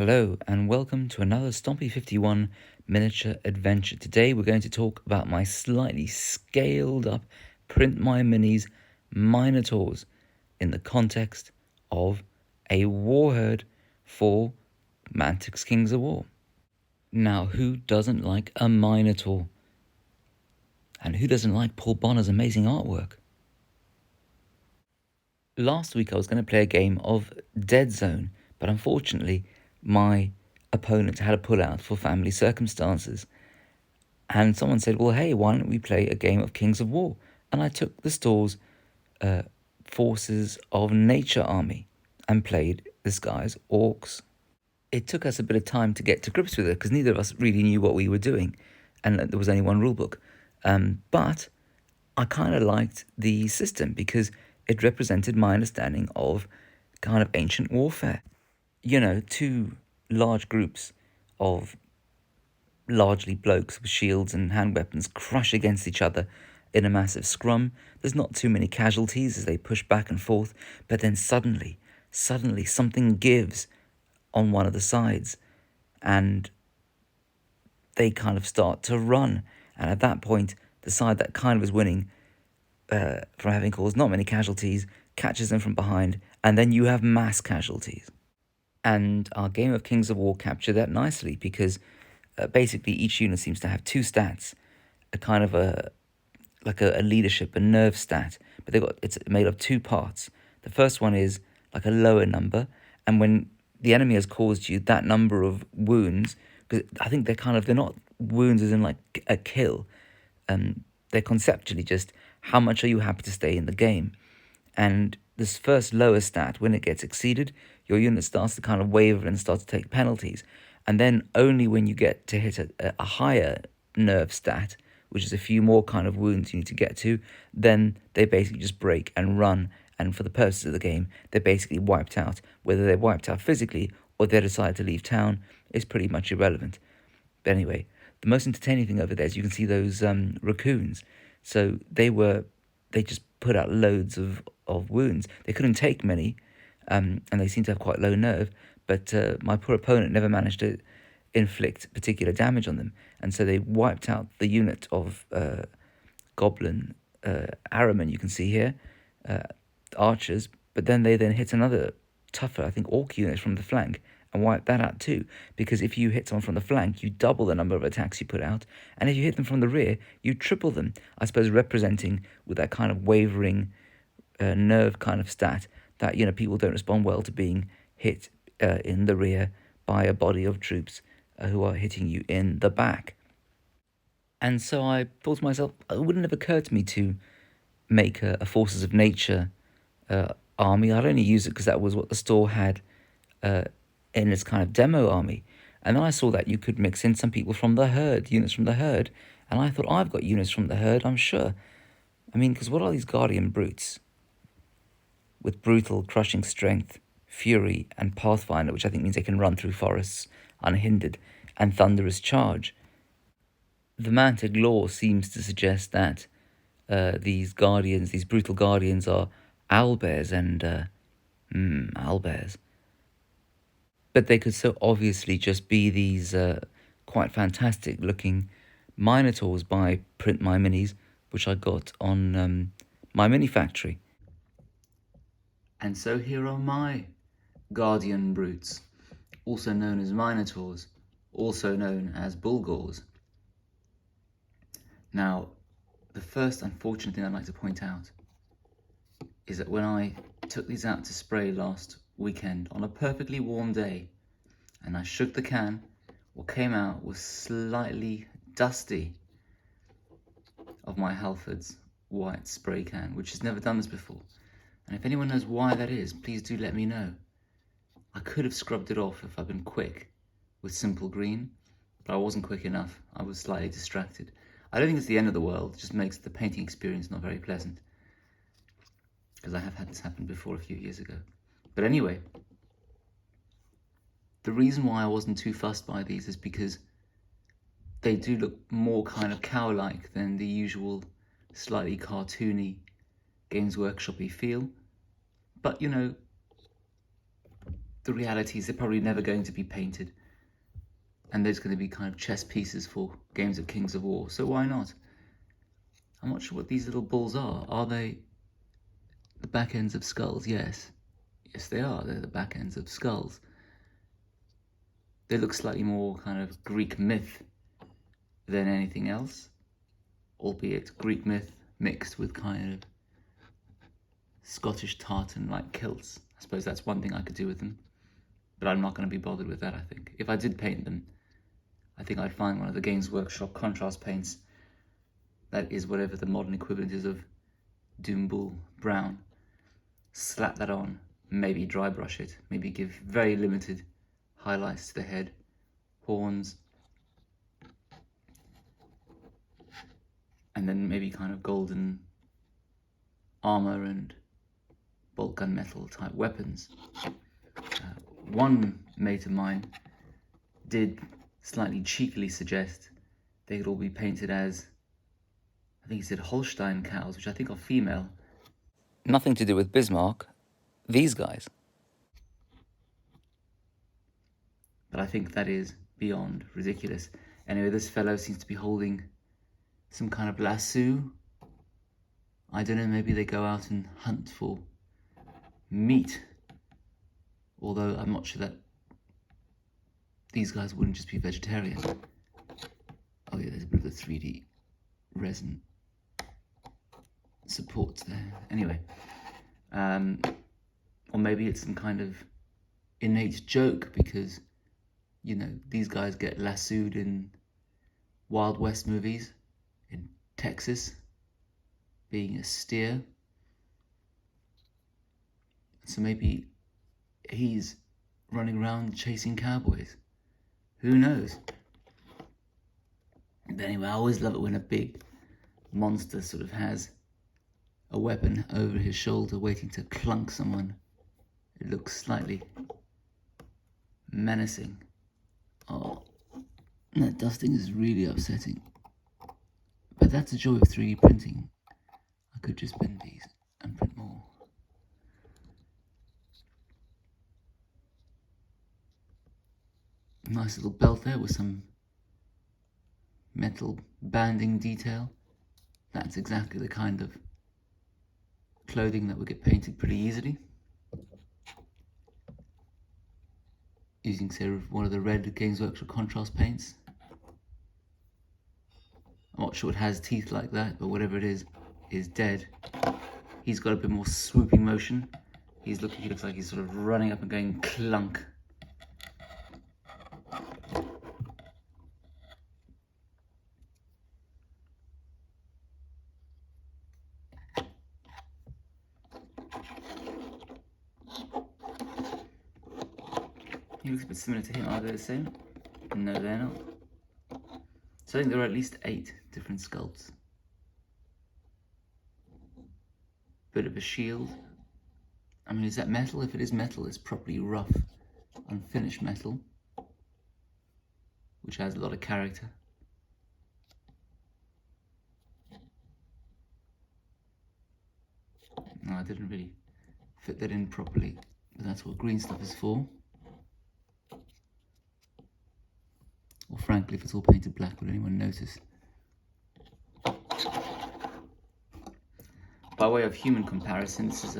Hello and welcome to another Stompy 51 miniature adventure. Today we're going to talk about my slightly scaled up PrintMyMinis Minotaurs in the context of a war herd for Mantic's Kings of War. Now, who doesn't like a Minotaur? And who doesn't like Paul Bonner's amazing artwork? Last week I was going to play a game of Dead Zone, but unfortunately my opponent had a pull-out for family circumstances. And someone said, well, hey, why don't we play a game of Kings of War? And I took the store's Forces of Nature army and played this guy's orcs. It took us a bit of time to get to grips with it because neither of us really knew what we were doing. And there was only one rulebook. But I kind of liked the system because it represented my understanding of kind of ancient warfare. You know, two large groups of largely blokes with shields and hand weapons crush against each other in a massive scrum. There's not too many casualties as they push back and forth, but then suddenly something gives on one of the sides and they kind of start to run. And at that point, the side that kind of is winning from having caused not many casualties catches them from behind, and then you have mass casualties. And our game of Kings of War captured that nicely because basically each unit seems to have two stats, a kind of a leadership, a nerve stat, but it's made of two parts. The first one is like a lower number, and when the enemy has caused you that number of wounds, because I think they're not wounds as in like a kill, they're conceptually just how much are you happy to stay in the game. And this first lower stat, when it gets exceeded, your unit starts to kind of waver and start to take penalties. And then only when you get to hit a higher nerve stat, which is a few more kind of wounds you need to get to, then they basically just break and run. And for the purposes of the game, they're basically wiped out. Whether they're wiped out physically or they decide to leave town is pretty much irrelevant. But anyway, the most entertaining thing over there is you can see those raccoons. So they just put out loads of wounds. They couldn't take many, and they seem to have quite low nerve, but my poor opponent never managed to inflict particular damage on them, and so they wiped out the unit of goblin arrowmen you can see here, archers, but then they hit another tougher, I think, orc unit from the flank and wipe that out too, because if you hit someone from the flank, you double the number of attacks you put out, and if you hit them from the rear, you triple them, I suppose representing with that kind of wavering nerve kind of stat that, you know, people don't respond well to being hit in the rear by a body of troops who are hitting you in the back. And so I thought to myself, it wouldn't have occurred to me to make a Forces of Nature army. I'd only use it because that was what the store had in its kind of demo army. And then I saw that you could mix in some people from the herd, units from the herd. And I thought, I've got units from the herd, I'm sure. I mean, because what are these guardian brutes? With brutal, crushing strength, fury, and pathfinder, which I think means they can run through forests unhindered, and thunderous charge. The Mantic lore seems to suggest that these brutal guardians, are owlbears and owlbears. But they could so obviously just be these quite fantastic looking Minotaurs by PrintMyMinis, which I got on my mini factory. And so here are my guardian brutes, also known as Minotaurs, also known as bullgors. Now, the first unfortunate thing I'd like to point out is that when I took these out to spray last weekend on a perfectly warm day, and I shook the can, what came out was slightly dusty of my Halford's white spray can, which has never done this before. And if anyone knows why that is, please do let me know. I could have scrubbed it off if I'd been quick with simple green, but I wasn't quick enough. I was slightly distracted. I don't think it's the end of the world, it just makes the painting experience not very pleasant, because I have had this happen before a few years ago. But anyway, the reason why I wasn't too fussed by these is because they do look more kind of cow-like than the usual slightly cartoony Games Workshop-y feel. But, you know, the reality is they're probably never going to be painted, and there's going to be kind of chess pieces for games of Kings of War, so why not? I'm not sure what these little bulls are. Are they the back ends of skulls? Yes. Yes, they are. They're the back ends of skulls. They look slightly more kind of Greek myth than anything else, albeit Greek myth mixed with kind of Scottish tartan-like kilts. I suppose that's one thing I could do with them, but I'm not going to be bothered with that, I think. If I did paint them, I think I'd find one of the Games Workshop contrast paints that is whatever the modern equivalent is of Doom Bull brown. Slap that on, maybe dry brush it, maybe give very limited highlights to the head, horns, and then maybe kind of golden armor and bolt gun metal type weapons. One mate of mine did slightly cheekily suggest they could all be painted as, I think he said Holstein cows, which I think are female. Nothing to do with Bismarck, these guys. But I think that is beyond ridiculous. Anyway, this fellow seems to be holding some kind of lasso. I don't know, maybe they go out and hunt for meat. Although I'm not sure that these guys wouldn't just be vegetarian. Oh yeah, there's a bit of the 3D resin supports there. Anyway, or maybe it's some kind of innate joke because, you know, these guys get lassoed in Wild West movies in Texas, being a steer. So maybe he's running around chasing cowboys. Who knows? But anyway, I always love it when a big monster sort of has a weapon over his shoulder waiting to clunk someone. It looks slightly menacing. Oh, that dusting is really upsetting. But that's the joy of 3D printing. I could just bend these and print more. Nice little belt there with some metal banding detail. That's exactly the kind of clothing that would get painted pretty easily. Using, say, one of the red Games Workshop contrast paints. I'm not sure it has teeth like that, but whatever it is dead. He's got a bit more swooping motion. He looks like he's sort of running up and going clunk. He looks a bit similar to him. Are they the same? No, they're not. So I think there are at least 8 different sculpts. Bit of a shield. I mean, is that metal? If it is metal, it's probably rough, unfinished metal, which has a lot of character. No, I didn't really fit that in properly, but that's what green stuff is for. Or frankly, if it's all painted black, would anyone notice? By way of human comparison, this is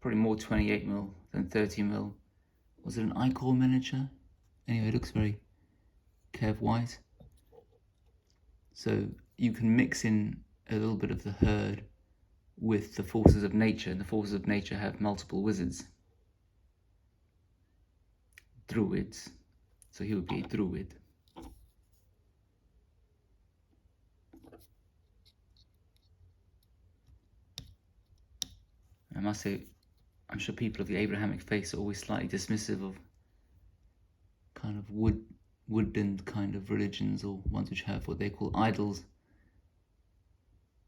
probably more 28mm than 30mm. Was it an Ichor miniature? Anyway, it looks very Kev White. So you can mix in a little bit of the herd with the forces of nature, and the forces of nature have multiple wizards. Druids. So he would be a druid. I must say, I'm sure people of the Abrahamic faith are always slightly dismissive of kind of woodland kind of religions, or ones which have what they call idols.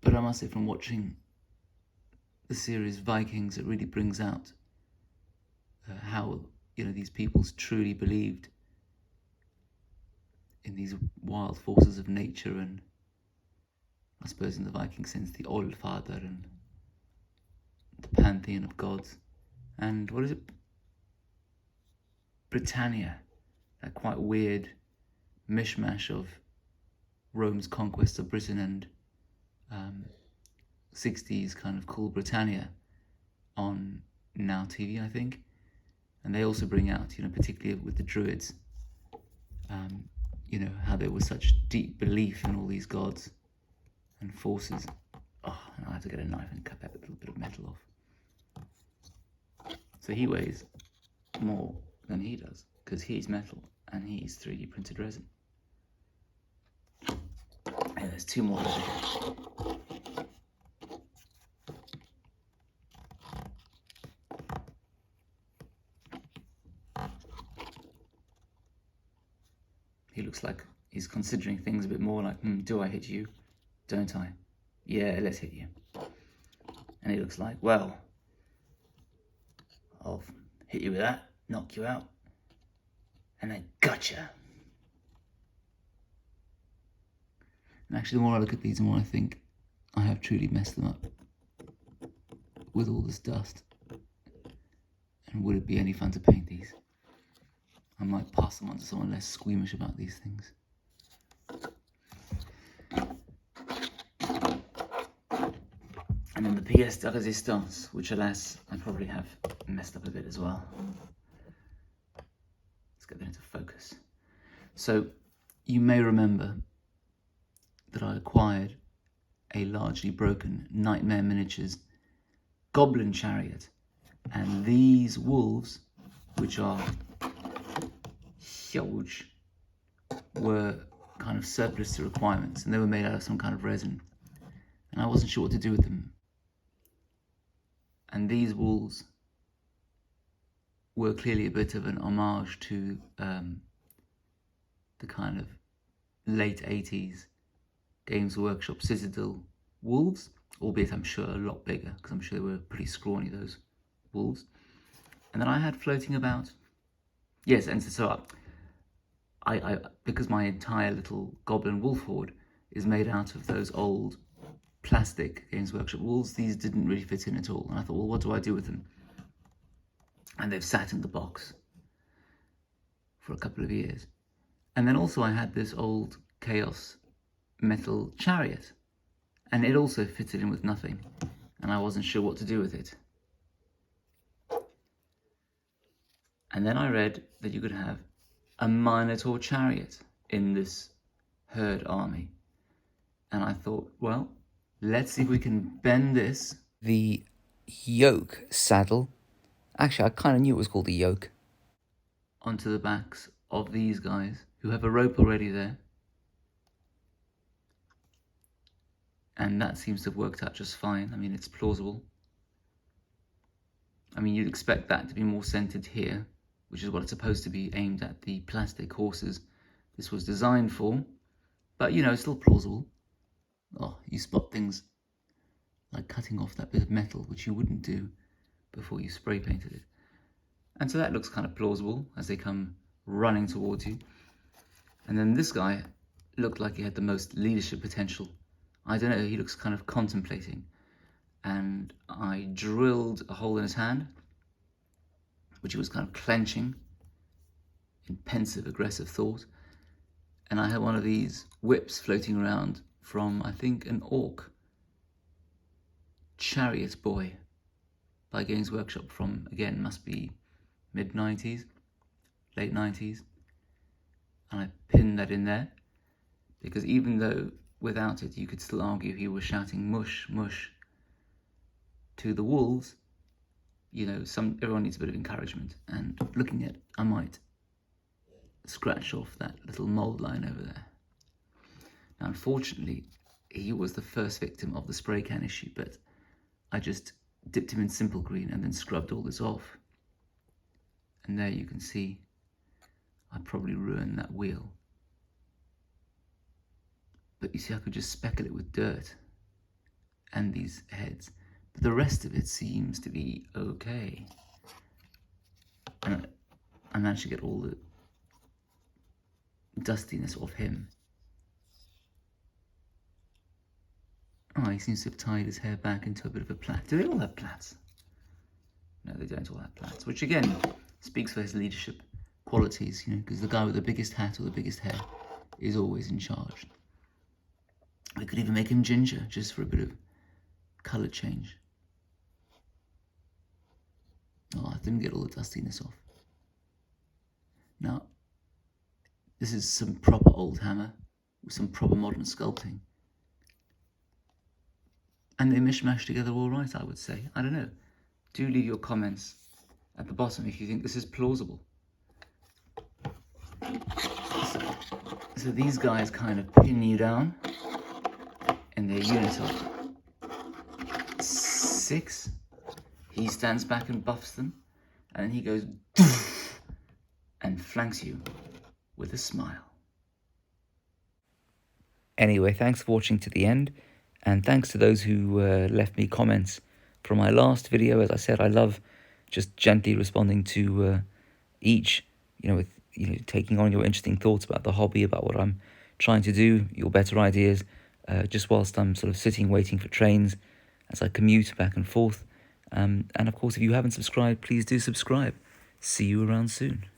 But I must say, from watching the series Vikings, it really brings out how, you know, these peoples truly believed in these wild forces of nature, and I suppose in the Viking sense, the Allfather and the pantheon of gods. And what is it? Britannia, that quite weird mishmash of Rome's conquest of Britain and 60s kind of cool Britannia on Now TV, I think. And they also bring out, particularly with the Druids, how there was such deep belief in all these gods and forces. Oh, and I have to get a knife and cut that little bit of metal off. So he weighs more than he does, because he's metal and he's 3D printed resin. And there's two more over here. He looks like he's considering things a bit more like, do I hit you? Don't I? Yeah, let's hit you. And he looks like, well, I'll hit you with that, knock you out, and then gotcha. And actually, the more I look at these, the more I think I have truly messed them up with all this dust. And would it be any fun to paint these? I might pass them on to someone less squeamish about these things. And then the pièce de résistance, which alas, I probably have messed up a bit as well. Let's get that into focus. So, you may remember that I acquired a largely broken Nightmare Miniatures Goblin Chariot. And these wolves, which are huge, were kind of surplus to requirements, and they were made out of some kind of resin. And I wasn't sure what to do with them. And these wolves were clearly a bit of an homage to the kind of late 80s Games Workshop Citadel wolves, albeit I'm sure a lot bigger, because I'm sure they were pretty scrawny, those wolves. And then I had floating about, yes, and so I because my entire little goblin wolf horde is made out of those old plastic Games Workshop wolves, these didn't really fit in at all. And I thought, well, what do I do with them? And they've sat in the box for a couple of years. And then also I had this old Chaos metal Chariot, and it also fitted in with nothing, and I wasn't sure what to do with it. And then I read that you could have a Minotaur Chariot in this herd army, and I thought, well, let's see if we can bend this. The yoke saddle, actually I kind of knew it was called the yoke, onto the backs of these guys who have a rope already there. And that seems to have worked out just fine. I mean, it's plausible. I mean, you'd expect that to be more centered here, which is what it's supposed to be, aimed at the plastic horses this was designed for. But, it's still plausible. Oh, you spot things like cutting off that bit of metal, which you wouldn't do before you spray painted it. And so that looks kind of plausible as they come running towards you. And then this guy looked like he had the most leadership potential. I don't know, he looks kind of contemplating. And I drilled a hole in his hand, which he was kind of clenching in pensive, aggressive thought. And I had one of these whips floating around from, I think, an orc Chariot boy by Games Workshop from, again, must be mid-90s, late 90s. And I pinned that in there, because even though without it, you could still argue he was shouting mush, mush to the wolves. Everyone needs a bit of encouragement. And looking at, I might scratch off that little mold line over there. Now, unfortunately, he was the first victim of the spray can issue, but I just dipped him in simple green and then scrubbed all this off. And there you can see I probably ruined that wheel. But you see, I could just speckle it with dirt and these heads. But the rest of it seems to be okay. And I managed to get all the dustiness off him. Oh, he seems to have tied his hair back into a bit of a plait. Do they all have plaits? No, they don't all have plaits, which again speaks for his leadership qualities, you know, because the guy with the biggest hat or the biggest hair is always in charge. We could even make him ginger, just for a bit of colour change. Oh, I didn't get all the dustiness off. Now, this is some proper old hammer with some proper modern sculpting. And they mishmash together all right, I would say. I don't know. Do leave your comments at the bottom if you think this is plausible. So these guys kind of pin you down in their unit of 6. He stands back and buffs them, and then he goes and flanks you with a smile. Anyway, thanks for watching to the end, and thanks to those who left me comments from my last video. As I said, I love just gently responding to each, with taking on your interesting thoughts about the hobby, about what I'm trying to do, your better ideas, just whilst I'm sort of sitting waiting for trains as I commute back and forth. And of course, if you haven't subscribed, please do subscribe. See you around soon.